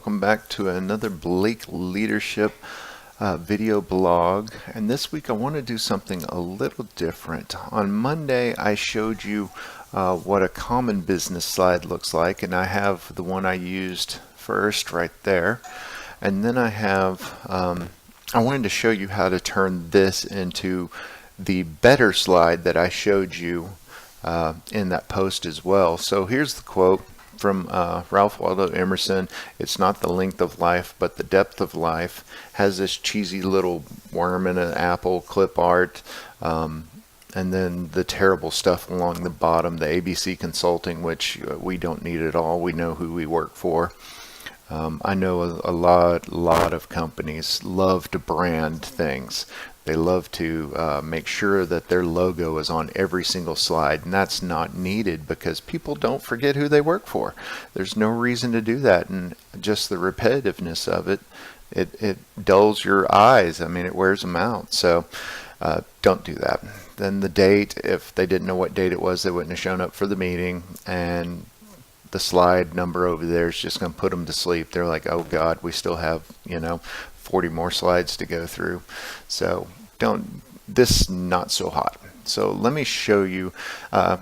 welcome back to another Blake Leadership video blog. And this week I want to do something a little different. On Monday I showed you what a common business slide looks like, and I have the one I used first right there. And then I have, I wanted to show you how to turn this into the better slide that I showed you in that post as well. So here's the quote from Ralph Waldo Emerson. It's not the length of life, but the depth of life. Has this cheesy little worm in an apple clip art, and then the terrible stuff along the bottom, the ABC Consulting, which we don't need at all. We know who we work for. I know a lot of companies love to brand things. They love to make sure that their logo is on every single slide, and that's not needed because people don't forget who they work for. There's no reason to do that, and just the repetitiveness of it, it dulls your eyes. I mean, it wears them out. So don't do that. Then the date, if they didn't know what date it was, they wouldn't have shown up for the meeting, and the slide number over there is just going to put them to sleep. They're like, oh God, we still have, 40 more slides to go through. So this not so hot. So let me show you a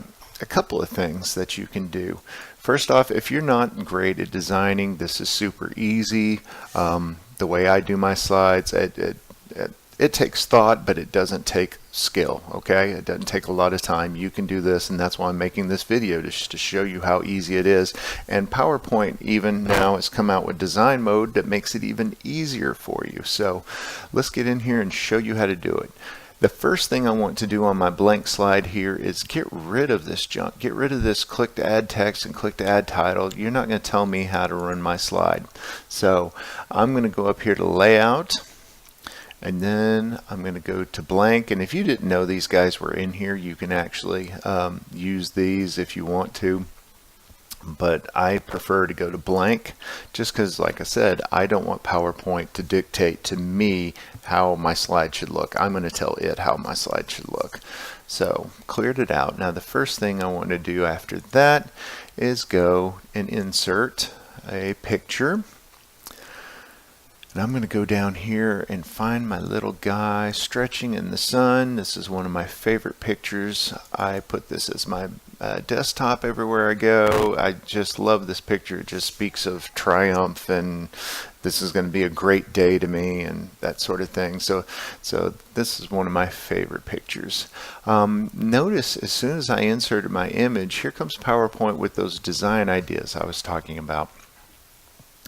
couple of things that you can do. First off, if you're not great at designing, this is super easy. The way I do my slides, it takes thought, but it doesn't take skill, okay? It doesn't take a lot of time. You can do this, and that's why I'm making this video, just to show you how easy it is. And PowerPoint even now has come out with design mode that makes it even easier for you. So let's get in here and show you how to do it. The first thing I want to do on my blank slide here is get rid of this junk. Get rid of this click to add text and click to add title. You're not going to tell me how to run my slide. So I'm going to go up here to layout, and then I'm going to go to blank. And if you didn't know these guys were in here, you can actually use these if you want to. But I prefer to go to blank just because, like I said, I don't want PowerPoint to dictate to me how my slide should look. I'm going to tell it how my slide should look. So cleared it out. Now the first thing I want to do after that is go and insert a picture. And I'm going to go down here and find my little guy stretching in the sun. This is one of my favorite pictures. I put this as my desktop everywhere I go. I just love this picture. It just speaks of triumph, and this is going to be a great day to me, and that sort of thing. So this is one of my favorite pictures. Notice as soon as I inserted my image, here comes PowerPoint with those design ideas I was talking about.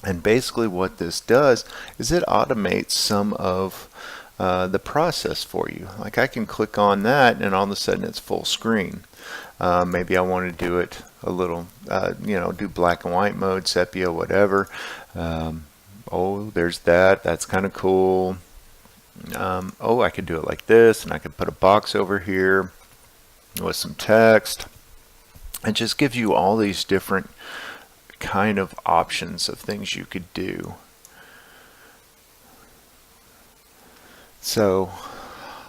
And basically what this does is it automates some of the process for you. Like I can click on that and all of a sudden it's full screen. Maybe I want to do it a little, do black and white mode, sepia, whatever. Oh, there's that. That's kind of cool. Oh, I could do it like this, and I could put a box over here with some text. It just gives you all these different kind of options of things you could do. So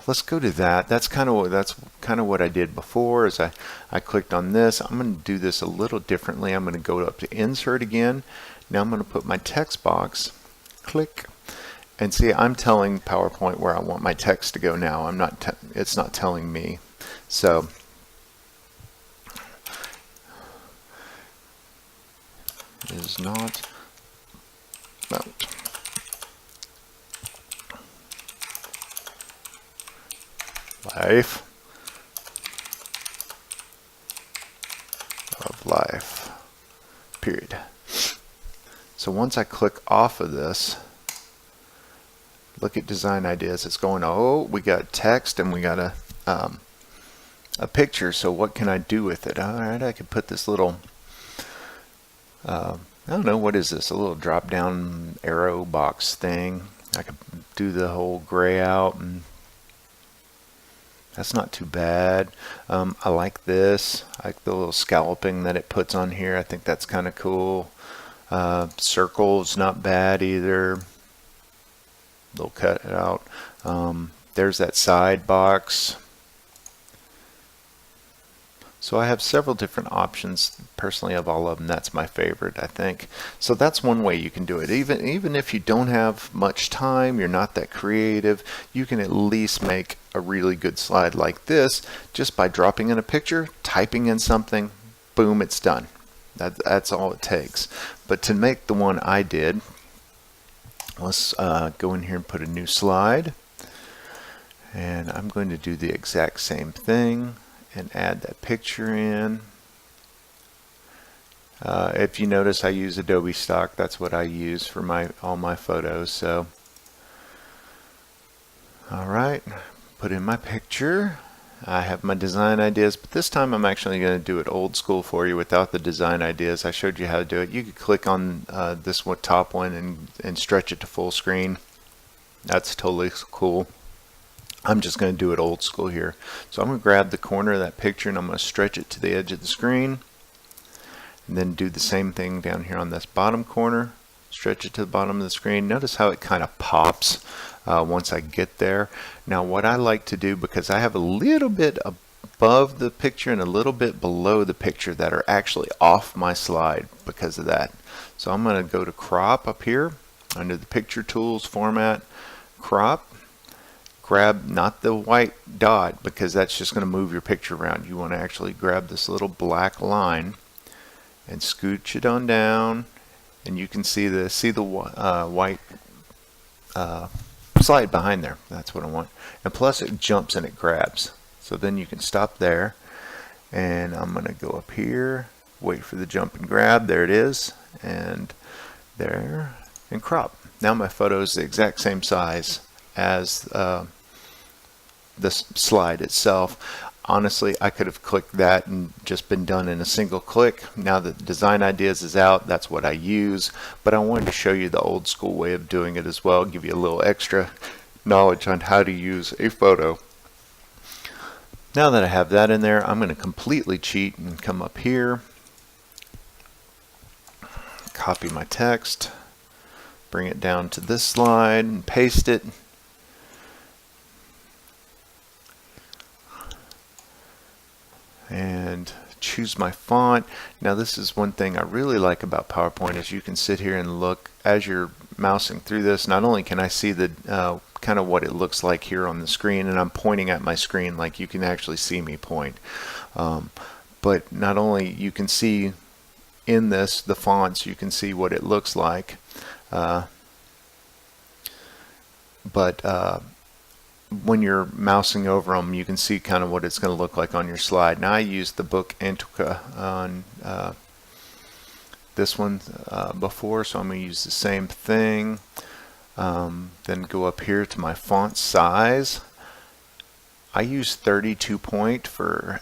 let's go to that. That's kind of what I did before. Is I clicked on this. I'm going to do this a little differently. I'm going to go up to insert again. Now I'm going to put my text box. Click. And see, I'm telling PowerPoint where I want my text to go now. It's not telling me. So is not mount. Life of life, period. So once I click off of this, look at design ideas. It's going, oh, we got text and we got a picture. So what can I do with it? All right, I could put this little I don't know, what is this? A little drop down arrow box thing. I could do the whole gray out, and that's not too bad. I like this. I like the little scalloping that it puts on here. I think that's kind of cool. Circle's not bad either. They'll cut it out. There's that side box. So I have several different options. Personally, of all of them, that's my favorite, I think. So that's one way you can do it. Even if you don't have much time, you're not that creative, you can at least make a really good slide like this just by dropping in a picture, typing in something, boom, it's done. That's all it takes. But to make the one I did, let's go in here and put a new slide. And I'm going to do the exact same thing and add that picture in. If you notice, I use Adobe Stock. That's what I use for all my photos. So, all right, put in my picture. I have my design ideas, but this time I'm actually going to do it old school for you without the design ideas. I showed you how to do it. You could click on this top one and stretch it to full screen. That's totally cool. I'm just going to do it old school here. So I'm going to grab the corner of that picture and I'm going to stretch it to the edge of the screen. And then do the same thing down here on this bottom corner. Stretch it to the bottom of the screen. Notice how it kind of pops once I get there. Now what I like to do, because I have a little bit above the picture and a little bit below the picture that are actually off my slide because of that. So I'm going to go to crop up here under the picture tools, format, crop. Grab not the white dot because that's just going to move your picture around. You want to actually grab this little black line and scooch it on down, and you can see the white slide behind there. That's what I want. And plus it jumps and it grabs. So then you can stop there, and I'm going to go up here, wait for the jump and grab. There it is, and there, and crop. Now my photo is the exact same size as the slide itself. Honestly, I could have clicked that and just been done in a single click. Now that the design ideas is out, that's what I use. But I wanted to show you the old school way of doing it as well, give you a little extra knowledge on how to use a photo. Now that I have that in there, I'm going to completely cheat and come up here, copy my text, bring it down to this slide and paste it. And choose my font. Now this is one thing I really like about PowerPoint is you can sit here and look as you're mousing through this. Not only can I see the kind of what it looks like here on the screen, and I'm pointing at my screen like you can actually see me point, but not only you can see in this the fonts, you can see what it looks like, but when you're mousing over them, you can see kind of what it's going to look like on your slide. Now I used the book Antuca on this one before, so I'm going to use the same thing. Then go up here to my font size. I use 32 point for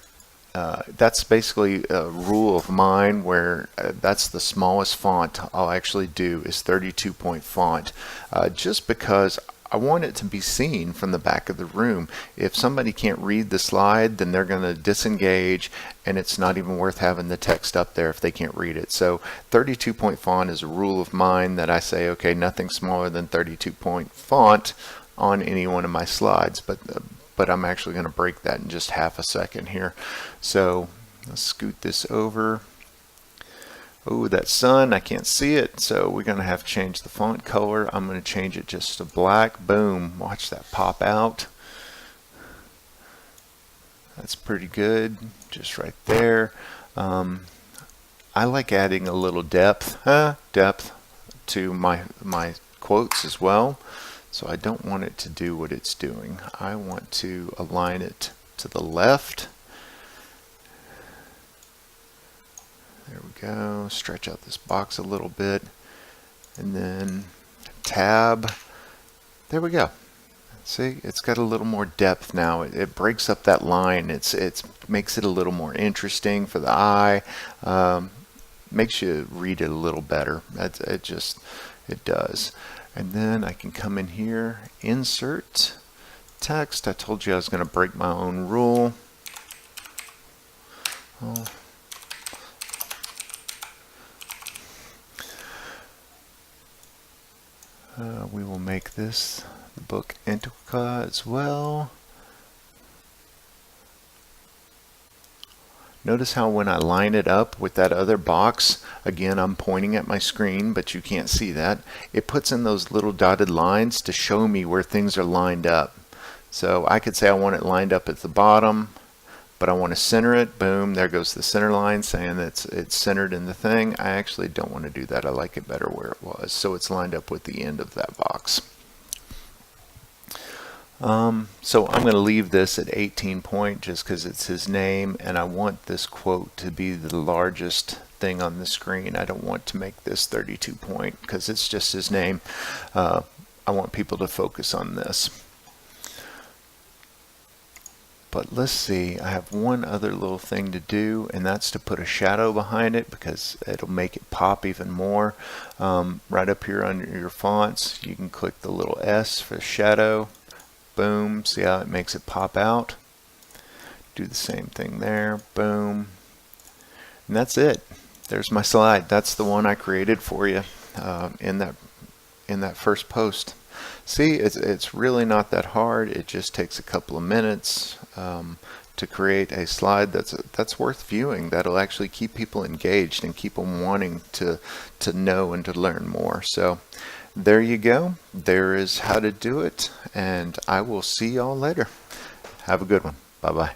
that's basically a rule of mine where that's the smallest font I'll actually do is 32 point font, just because I want it to be seen from the back of the room. If somebody can't read the slide, then they're going to disengage, and it's not even worth having the text up there if they can't read it. So 32 point font is a rule of mine that I say, okay, nothing smaller than 32 point font on any one of my slides, but I'm actually going to break that in just half a second here. So let's scoot this over. Oh, that sun, I can't see it, so we're going to have to change the font color. I'm going to change it just to black. Boom, watch that pop out. That's pretty good, just right there. I like adding a little depth to my quotes as well. So I don't want it to do what it's doing. I want to align it to the left. There we go. Stretch out this box a little bit, and then tab. There we go. See, it's got a little more depth now. It breaks up that line. It makes it a little more interesting for the eye. Makes you read it a little better. It does. And then I can come in here, insert text. I told you I was going to break my own rule. Oh. We will make this the book Antuca as well. Notice how when I line it up with that other box, again I'm pointing at my screen but you can't see that, it puts in those little dotted lines to show me where things are lined up. So I could say I want it lined up at the bottom, but I want to center it. Boom, there goes the center line saying that it's centered in the thing. I actually don't want to do that. I like it better where it was. So it's lined up with the end of that box. So I'm going to leave this at 18 point just because it's his name, and I want this quote to be the largest thing on the screen. I don't want to make this 32 point because it's just his name. I want people to focus on this. But let's see, I have one other little thing to do, and that's to put a shadow behind it because it'll make it pop even more. Right up here under your fonts, you can click the little S for shadow. Boom, see how it makes it pop out? Do the same thing there, boom. And that's it. There's my slide. That's the one I created for you in that first post. See, it's really not that hard. It just takes a couple of minutes to create a slide that's worth viewing. That'll actually keep people engaged and keep them wanting to know and to learn more. So there you go. There is how to do it, and I will see y'all later. Have a good one. Bye-bye.